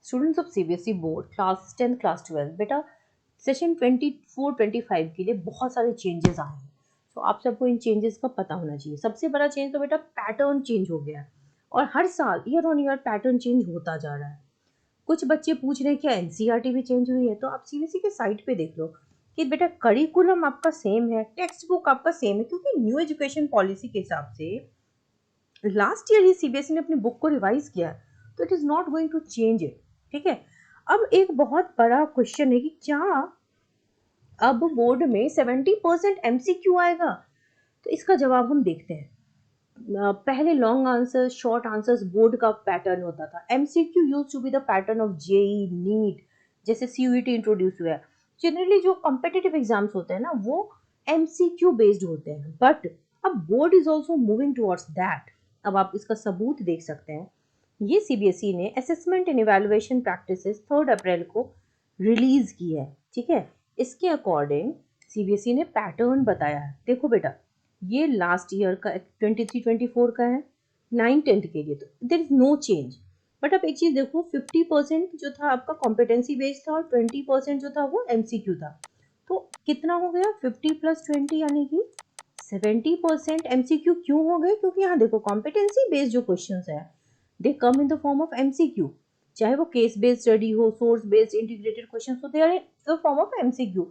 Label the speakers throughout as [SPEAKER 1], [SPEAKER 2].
[SPEAKER 1] Students of CBSE board class 10 class 12 बेटा session 24-25 के लिए बहुत सारे चेंजेस आए हैं। तो आप सबको इन चेंजेस का पता होना चाहिए। सबसे बड़ा चेंज तो बेटा पैटर्न चेंज हो गया है और हर साल year on year pattern change होता जा रहा है। कुछ बच्चे पूछ रहे हैं क्या एनसीईआरटी भी चेंज हुई है, तो आप सीबीएसई के साइट पे देख लो कि बेटा करिकुलम आपका सेम है, टेक्स्ट बुक आपका सेम है, क्योंकि न्यू एजुकेशन पॉलिसी के हिसाब से लास्ट ईयर ही सीबीएसई ने अपनी बुक को रिवाइज किया है, तो it is not going to change it. ठीक है। अब एक बहुत बड़ा क्वेश्चन है कि क्या अब बोर्ड में 70% एमसीक्यू आएगा? तो इसका जवाब हम देखते हैं। पहले long answer short answers board का पैटर्न होता था। MCQ used to be the pattern of JEE NEET, जैसे सीयूईटी इंट्रोड्यूस हुआ है। जनरली जो कॉम्पिटिटिव एग्जाम्स होते हैं ना, वो एमसीक्यू बेस्ड होते हैं, बट अब board is also moving towards that. अब आप इसका सबूत देख सकते हैं। ये सीबीएसई ने असेसमेंट एंड इवैल्यूएशन प्रैक्टिसेस 3 अप्रैल को रिलीज की है। ठीक है। इसके अकॉर्डिंग सीबीएसई ने पैटर्न बताया है। देखो बेटा, ये लास्ट ईयर का 23-24 का है, 9-10 के लिए, तो there is no change. But अब एक चीज देखो, 50% जो था आपका कॉम्पिटेंसी बेस्ड था और 20% जो था वो एमसीक्यू था। तो कितना हो गया? 50+20 यानी कि 70% एमसीक्यू। क्यों हो गए? क्योंकि यहाँ देखो कॉम्पिटेंसी बेस्ड जो क्वेश्चन है they come in the form of MCQ. चाहे वो केस बेस्ड स्टडी हो, सोर्स बेस्ड इंटीग्रेटेड क्वेश्चन हो, they are in the form of MCQ.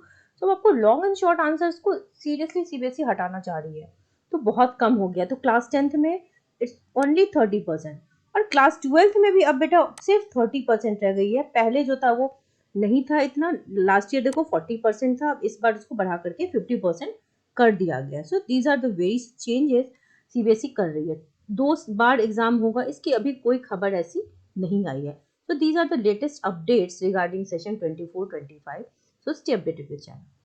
[SPEAKER 1] तो आपको लॉन्ग एंड शॉर्ट आंसर्स को सीरियसली सीबीएसई हटाना चाह रही है, तो बहुत कम हो गया। तो क्लास 10th में इट्स ओनली 30%, और क्लास 12th में भी अब बेटा सिर्फ 30% रह गई है। पहले जो था वो नहीं था इतना। लास्ट ईयर देखो 40% था, अब इस बार उसको बढ़ा करके 50% कर दिया गया। So these are the very changes CBSE कर रही है। 2 बार एग्जाम होगा, इसकी अभी कोई खबर ऐसी नहीं आई है। So these are the latest updates regarding session 24-25. So stay updated with channel.